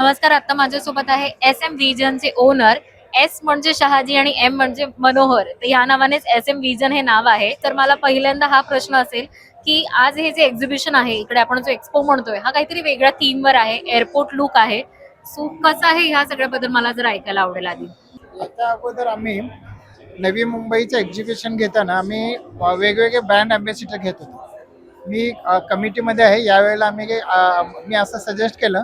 नमस्कार. आता माझ्यासोबत आहे SM व्हिजनचे ओनर. एस म्हणजे शहाजी आणि एम म्हणजे मनोहर. तर या नावानेच SM व्हिजन हे नाव आहे. तर मला पहिल्यांदा हा प्रश्न असेल की आज हे जे एक्झिबिशन आहे, इकडे आपण जो एक्सपो म्हणतोय, हा काहीतरी वेगळ्या थीमवर आहे, एअरपोर्ट लुक आहे. सो कसं आहे ह्या सगळ्याबद्दल मला जर ऐकायला आवडेल आधी. याच्या अगोदर आम्ही नवी मुंबईचं एक्झिबिशन घेताना आम्ही वेगवेगळे ब्रँड अँबॅसिडर घेत होतो. मी कमिटीमध्ये आहे. यावेळेला मी असं सजेस्ट केलं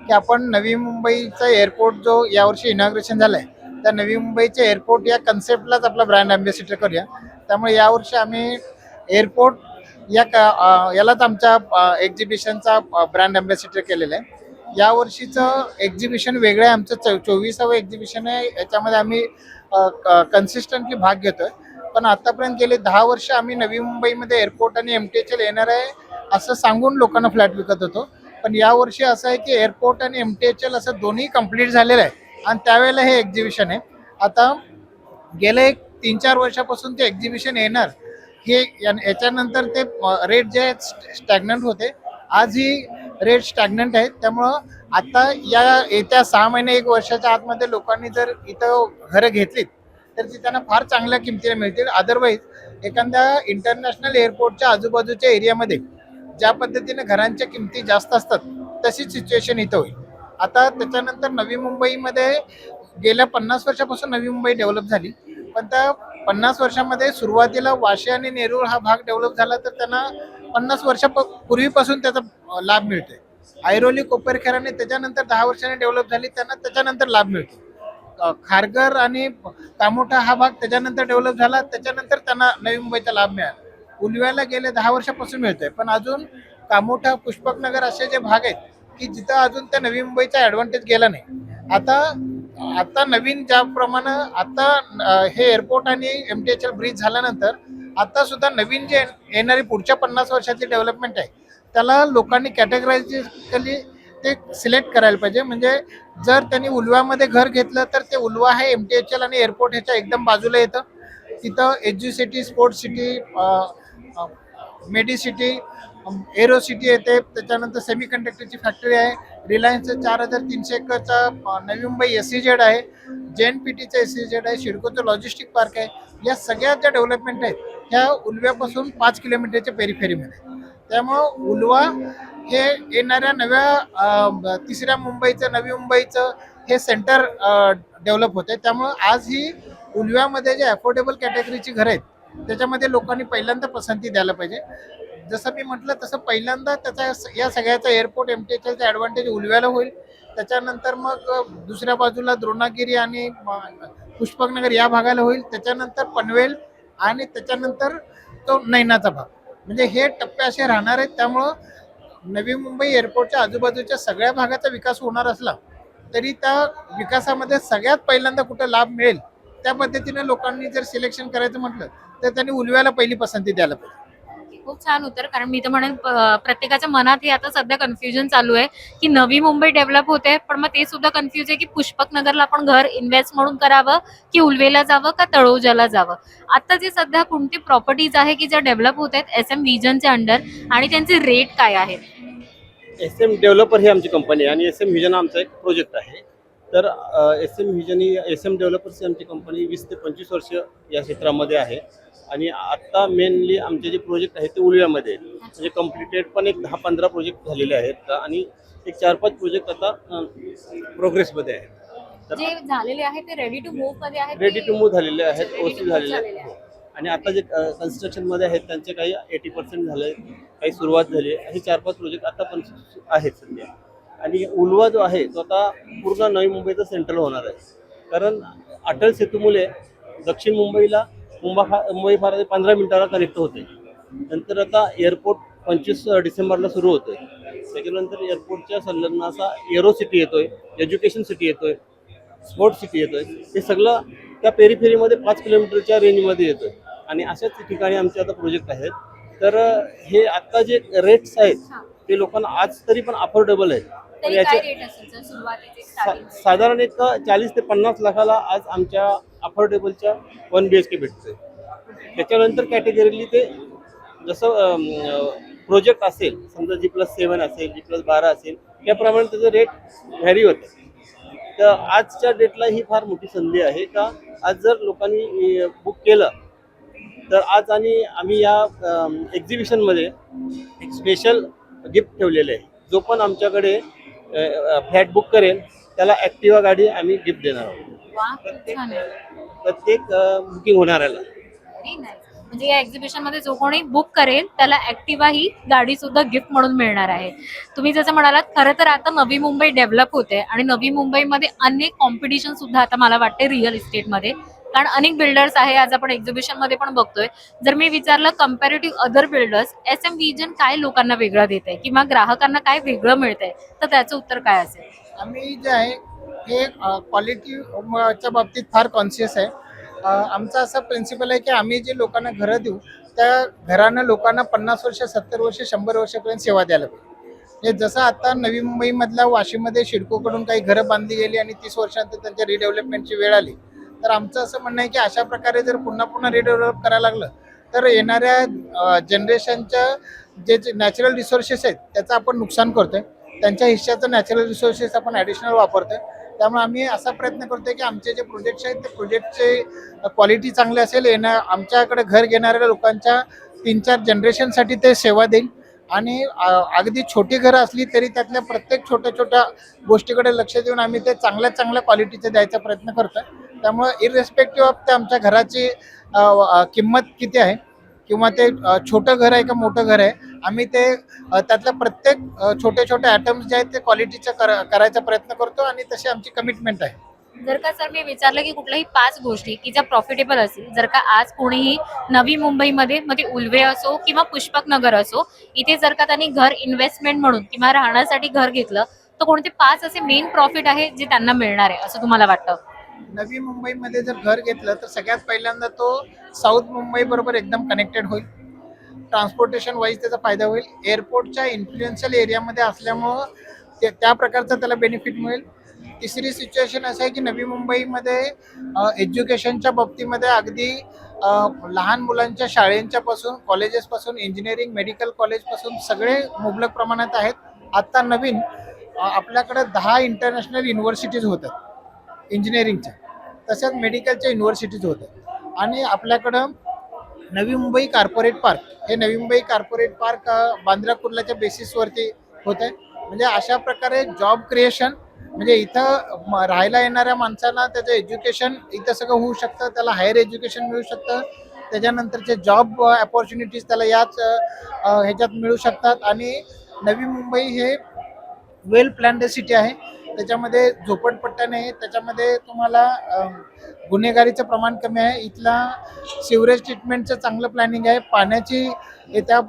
की आपण नवी मुंबईचा एअरपोर्ट जो यावर्षी इनॉग्रेशन झालं आहे, त्या नवी मुंबईच्या एअरपोर्ट या कन्सेप्टलाच आपला ब्रँड अँबॅसिडर करूया. त्यामुळे यावर्षी आम्ही एअरपोर्ट यालाच आमच्या एक्झिबिशनचा ब्रँड अँबॅसिडर केलेलं आहे. यावर्षीचं एक्झिबिशन वेगळं आहे. आमचं 24वं एक्झिबिशन आहे. याच्यामध्ये आम्ही कन्सिस्टंटली भाग घेतोय. पण आतापर्यंत गेले 10 वर्ष आम्ही नवी मुंबईमध्ये एअरपोर्ट आणि MTHL येणार आहे असं सांगून लोकांना फ्लॅट विकत होतो. पण यावर्षी असं आहे की एअरपोर्ट आणि MTHL असं दोन्ही कंप्लीट झालेलं आहे आणि त्यावेळेला हे एक्झिबिशन आहे. आता गेले एक 3-4 वर्षापासून ते एक्झिबिशन येणार. याच्यानंतर ते रेट जे आहेत स्टॅग्नंट होते. आज ही रेट स्टॅग्नंट आहेत. त्यामुळं आता या येत्या 6 महिने 1 वर्षाच्या आतमध्ये लोकांनी जर इथं घरं घेतलीत तर ती त्यांना फार चांगल्या किमतीला मिळतील. अदरवाईज एखाद्या इंटरनॅशनल एअरपोर्टच्या आजूबाजूच्या एरियामध्ये ज्या पद्धतीने घरांच्या किमती जास्त असतात तशीच सिच्युएशन इथं होईल. आता त्याच्यानंतर नवी मुंबईमध्ये गेल्या 50 वर्षापासून नवी मुंबई डेव्हलप झाली. पण त्या 50 वर्षामध्ये सुरुवातीला वाशी आणि नेरूळ हा भाग डेव्हलप झाला तर त्यांना 50 वर्षापूर्वीपासून त्याचा लाभ मिळतोय. ऐरोली कोपरखेराने त्याच्यानंतर 10 वर्षांनी डेव्हलप झाली, त्यांना त्याच्यानंतर लाभ मिळतो. खारघर आणि कामोठा हा भाग त्याच्यानंतर डेव्हलप झाला, त्याच्यानंतर त्यांना नवी मुंबईचा लाभ मिळाला. उलव्याला गेले 10 वर्षापासून मिळतोय. पण अजून कामोठा, पुष्पकनगर असे जे भाग आहेत की जिथं अजून त्या नवी मुंबईचा ॲडव्हान्टेज गेला नाही. आता आता नवीन ज्याप्रमाणे आता हे एअरपोर्ट आणि MTHL ब्रिज झाल्यानंतर आता सुद्धा नवीन जे येणारी पुढच्या 50 वर्षाची डेव्हलपमेंट आहे त्याला लोकांनी कॅटेगरायझिकली ते सिलेक्ट करायला पाहिजे. म्हणजे जर त्यांनी उलव्यामध्ये घर घेतलं तर ते उलवा हे MTHL आणि एअरपोर्ट ह्याच्या एकदम बाजूला येतं. तिथं educity, sports city, medicity, aero city येते. त्याच्यानंतर सेमी कंडक्टरची फॅक्टरी आहे. रिलायन्सचं 4300 एकरचा नवी मुंबई SEZ आहे. JNPTचं SEZ आहे. सिडकोचं लॉजिस्टिक पार्क आहे. या सगळ्या ज्या डेव्हलपमेंट आहेत ह्या उलव्यापासून 5 किलोमीटरच्या पेरिफेरीमध्ये. त्यामुळं उलवा हे येणाऱ्या नव्या तिसऱ्या मुंबईचं, नवी मुंबईचं हे सेंटर डेव्हलप होते. त्यामुळं आज ही उलव्यामध्ये जे अफोर्डेबल कॅटेगरीची घरं आहेत त्याच्यामध्ये लोकांनी पहिल्यांदा पसंती द्यायला पाहिजे. जसं मी म्हटलं तसं पहिल्यांदा त्याचा या सगळ्याचा एअरपोर्ट MTHLचा ॲडव्हान्टेज उलव्याला होईल. त्याच्यानंतर मग दुसऱ्या बाजूला द्रोणागिरी आणि पुष्पकनगर या भागाला होईल. त्याच्यानंतर पनवेल आणि त्याच्यानंतर तो नैनाचा भाग. म्हणजे हे टप्पे असे राहणार आहेत. त्यामुळं नवी मुंबई एअरपोर्टच्या आजूबाजूच्या सगळ्या भागाचा विकास होणार असला तरी त्या विकासामध्ये सगळ्यात पहिल्यांदा कुठं लाभ मिळेल त्या पद्धतीने लोकांनी जर सिलेक्शन करायचं म्हटलं तर त्यांनी उलव्याला पहिली पसंती द्यायला पाहिजे. खूप छान उत्तर. कारण मी तर म्हणेन प्रत्येकाच्या मनात हे आता सध्या कन्फ्युजन चालू आहे की नवी मुंबई डेव्हलप होते, पण मग ते सुद्धा कन्फ्युज आहे की पुष्पक नगरला आपण घर इन्व्हेस्ट म्हणून करावं की उलवेला जावं का तळोजाला जावं. आता जे सध्या कोणती प्रॉपर्टीज आहे की ज्या डेव्हलप होत आहेत SM व्हिजनच्या अंडर, आणि त्यांचे रेट काय आहेत? SM डेव्हलपर ही आमची कंपनी आहे आणि SM व्हिजन आमचा एक प्रोजेक्ट आहे. तर SM व्हिजन ही SM डेव्हलपर्स ही आमची कंपनी 20 ते 25 वर्ष या क्षेत्रामध्ये आहे. आणि आत्ता मेनली आमचे जे प्रोजेक्ट आहेत ते उलव्यामध्ये आहेत. म्हणजे कम्प्लिटेड पण एक 10-15 प्रोजेक्ट झालेले आहेत आणि एक 4-5 प्रोजेक्ट आता प्रोग्रेसमध्ये आहेत. तर जे झालेले आहे ते रेडी टू मूव्ह मध्ये आहेत, रेडी टू मूव्ह झालेले आहेत, Ready to OC move झालेले झालेले आहेत. आहेत. आणि आता जे कन्स्ट्रक्शनमध्ये आहेत त्यांचे काही 80% झाले, काही सुरुवात झाली आहे. असे 4-5 प्रोजेक्ट आता पण आहेत सध्या. आणि उलवा जो आहे तो आता पूर्ण नवी मुंबईचं सेंट्रल होणार आहे. कारण अटल सेतूमुळे दक्षिण मुंबईला मुंबई फार 15 मिनिटाला कनेक्ट होते. नंतर आता एअरपोर्ट 25 डिसेंबरला सुरू होतोय. त्याच्यानंतर एअरपोर्टच्या संलग्न असा एरो सिटी येतोय, एज्युकेशन सिटी येतोय, स्पोर्ट्स सिटी येतोय. हे सगळं त्या पेरिफेरीमध्ये 5 किलोमीटरच्या रेंजमध्ये येतोय. आणि अशाच ठिकाणी आमचे आता प्रोजेक्ट आहेत. तर हे आता जे रेट्स आहेत ते लोकांना आज तरी पण अफोर्डेबल आहेत. तर तरी याचे काय रेट असेल सर सुरुवातीचे starting? साधारण एक 40 ते 50 लाखाला आज आमच्या अफोर्डेबलच्या 1 BHK भेटतोय. त्याच्यानंतर कॅटेगरीली ते जसं प्रोजेक्ट असेल, समजा G+7 असेल, G+12 असेल, त्याप्रमाणे त्याचं रेट व्हॅरी होतं. तर आजच्या डेटला ही फार मोठी संधी आहे का आज जर लोकांनी बुक केलं तर आज आणि आम्ही या एक्झिबिशनमध्ये एक स्पेशल गिफ्ट ठेवलेलं आहे. जो पण आमच्याकडे फ्लॅट बुक करेल त्याला ॲक्टिवा गाडी आम्ही गिफ्ट देणार आहोत. वा, खूप छान आहे. प्रत्येक बुकिंग होणाऱ्याला. Very nice. म्हणजे या एक्झिबिशन मध्ये जो कोणी बुक करेल त्याला ऍक्टिवा ही गाडी सुद्धा गिफ्ट म्हणून मिळणार आहे. तुम्ही जसं म्हणालात, खरं तर आता नवी मुंबई डेव्हलप होते आणि नवी मुंबईमध्ये अनेक कॉम्पिटिशन सुद्धा आता मला वाटते रिअल इस्टेटमध्ये, कारण अनेक बिल्डर्स आहे. आज आपण एक्झिबिशन मध्ये पण बघतोय. जर मी विचारलं comparative other builders, SM vision काय लोकांना वेगळं देत आहे किंवा ग्राहकांना काय वेगळं मिळतंय, तर त्याचं उत्तर काय असेल? आम्ही जे आहे हे क्वालिटीच्या बाबतीत फार कॉन्शियस आहे. आमचा असा प्रिन्सिपल आहे की आम्ही जे लोकांना घरं देऊ त्या घरानं लोकांना 50 वर्ष, 70 वर्ष, 100 वर्षापर्यंत सेवा द्यायला पाहिजे. हे जसं आता नवी मुंबईमधल्या वाशीमध्ये सिडकोकडून काही घरं बांधली गेली आणि 30 वर्षानंतर त्यांच्या रिडेव्हलपमेंटची वेळ आली, तर आमचं असं म्हणणं आहे की अशा प्रकारे जर पुन्हा पुन्हा रिडेव्हलप करायला लागलं तर येणाऱ्या जनरेशनच्या जे नॅचरल रिसोर्सेस आहेत त्याचं आपण नुकसान करतोय. त्यांच्या हिश्श्याचं नॅचरल रिसोर्सेस आपण ॲडिशनल वापरतोय. त्यामुळे आम्ही असा प्रयत्न करतोय की आमचे जे प्रोजेक्ट्स आहेत ते प्रोजेक्टचे क्वालिटी चांगली असेल, आमच्याकडे घर घेणाऱ्या लोकांच्या 3-4 जनरेशनसाठी ते सेवा देईल आणि अगदी छोटी घरं असली तरी त्यातल्या प्रत्येक छोट्या छोट्या गोष्टीकडे लक्ष देऊन आम्ही ते चांगल्या चांगल्या क्वालिटीचे द्यायचा प्रयत्न करतोय. त्यामुळे इररेस्पेक्टिव्ह ऑफ ते आमच्या घराची किंमत किती आहे किंवा ते छोटं घर आहे का मोठं घर आहे, आम्ही ते त्यातल्या प्रत्येक छोटे छोटे ॲटम्स जे आहेत ते क्वालिटीचं करायचा प्रयत्न करतो आणि तशी आमची कमिटमेंट आहे. जर का सर मी विचारलं की कुठल्याही 5 गोष्टी की ज्या प्रॉफिटेबल असतील, जर का आज कोणीही नवी मुंबईमध्ये, मग ते उल्वे असो किंवा पुष्पक नगर असो, इथे जर का त्यांनी घर इन्व्हेस्टमेंट म्हणून किंवा राहण्यासाठी घर घेतलं, तर कोणते 5 असे मेन प्रॉफिट आहे जे त्यांना मिळणार आहे असं तुम्हाला वाटतं? नवी मुंबईमध्ये जर घर घेतलं तर सगळ्यात पहिल्यांदा तो साऊथ मुंबई बरोबर एकदम कनेक्टेड होईल. ट्रान्सपोर्टेशन वाईज त्याचा फायदा होईल. एअरपोर्टच्या इन्फ्लुएन्शियल एरियामध्ये असल्यामुळं त्या प्रकारचा त्याला बेनिफिट मिळेल. तिसरी सिच्युएशन असं आहे की नवी मुंबईमध्ये एज्युकेशनच्या बाबतीमध्ये अगदी लहान मुलांच्या शाळेंच्यापासून कॉलेजेसपासून इंजिनिअरिंग मेडिकल कॉलेजपासून सगळे मुबलक प्रमाणात आहेत. आत्ता नवीन आपल्याकडे 10 इंटरनॅशनल युनिव्हर्सिटीज होतात इंजिनिअरिंगच्या, तसेच मेडिकलच्या युनिव्हर्सिटीज होतात. आणि आपल्याकडं नवी मुंबई कॉर्पोरेट पार्क, हे नवी मुंबई कॉर्पोरेट पार्क बांद्रा कुर्लाच्या बेसिसवरती होत आहे. म्हणजे अशा प्रकारे जॉब क्रिएशन, म्हणजे इथं राहायला येणाऱ्या माणसांना त्याचं एज्युकेशन इथं सगळं होऊ शकतं, त्याला हायर एज्युकेशन मिळू शकतं, त्याच्यानंतरचे जॉब अपॉर्च्युनिटीज त्याला याच ह्याच्यात मिळू शकतात. आणि नवी मुंबई हे वेल प्लॅन्ड सिटी आहे. त्याच्यामध्ये झोपडपट्ट्या नाही, त्याच्यामध्ये तुम्हाला गुन्हेगारीचं प्रमाण कमी आहे. इथला सिवरेज ट्रीटमेंटचं चांगलं प्लॅनिंग आहे. पाण्याची येत्या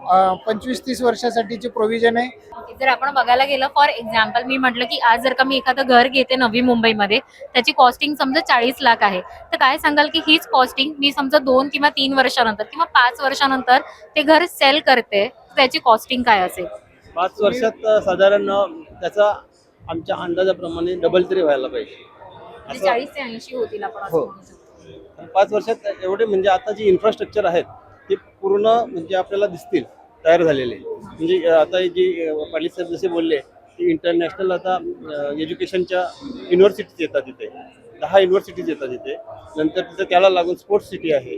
25-30 वर्षासाठीची प्रोव्हिजन आहे. जर आपण बघायला गेलं, फॉर एक्झाम्पल मी म्हटलं की आज जर का मी एखादं घर घेते नवी मुंबईमध्ये, त्याची कॉस्टिंग समजा 40 लाख आहे, तर काय सांगाल की हीच कॉस्टिंग मी समजा 2 किंवा 3 वर्षानंतर किंवा 5 वर्षानंतर ते घर सेल करते, त्याची कॉस्टिंग काय असेल? 5 वर्षात साधारण त्याचा आमच्या अंदाजाप्रमाणे डबल तरी व्हायला पाहिजे. म्हणजे 40 ते 80 होतील आपण असं हो. म्हणू शकतो. आणि 5 वर्षात एवढे म्हणजे आता जी इन्फ्रास्ट्रक्चर आहेत ते पूर्ण म्हणजे आपल्याला दिसतील तयार झालेले. म्हणजे आता जी पाटील साहेब जसे बोलले की इंटरनॅशनल आता एज्युकेशनच्या युनिव्हर्सिटीज येतात तिथे, 10 युनिव्हर्सिटीज येतात तिथे. नंतर तिथे त्याला लागून स्पोर्ट्स सिटी आहे,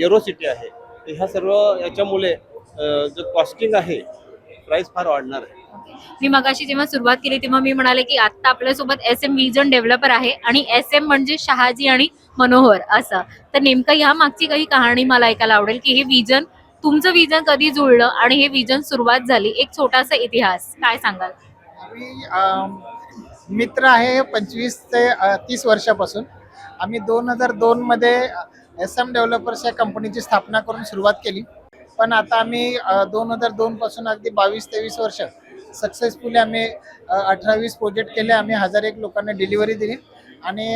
एरो सिटी आहे. तर ह्या सर्व याच्यामुळे जो कॉस्टिंग आहे प्राइस फार वाढणार आहे. मी मगाशी जेव्हा सुरुवात केली तेव्हा मी म्हणाले की आता आपल्यासोबत SM विजन डेव्हलपर आहे आणि SM म्हणजे शहाजी आणि मनोहर असं. तर नेमकं ह्या मागची काही कहाणी मला ऐकायला आवडेल की हे विजन, तुमचं विजन कधी जुळलं आणि हे विजन सुरुवात झाली, एक छोटासा इतिहास काय सांगाल? आम्ही मित्र आहे 25 ते 30 वर्षापासून. आम्ही 2002 मध्ये SM डेव्हलपर्स या कंपनीची स्थापना करून सुरुवात केली. पण आता आम्ही 2002 पासून अगदी 22-23 वर्ष सक्सेसफुली आम्ही 18-20 प्रोजेक्ट केले. आम्ही 1001 लोकांना डिलिव्हरी दिली आणि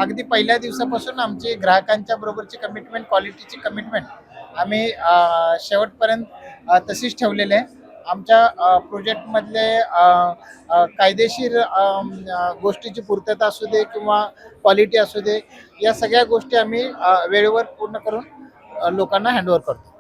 अगदी पहिल्या दिवसापासून आमची ग्राहकांच्या बरोबरची कमिटमेंट, क्वालिटीची कमिटमेंट आम्ही शेवटपर्यंत तशीच ठेवलेली आहे. आमच्या प्रोजेक्टमधले कायदेशीर गोष्टीची पूर्तता असू दे किंवा क्वालिटी असू दे, या सगळ्या गोष्टी आम्ही वेळेवर पूर्ण करून लोकांना हँडओव्हर करतो.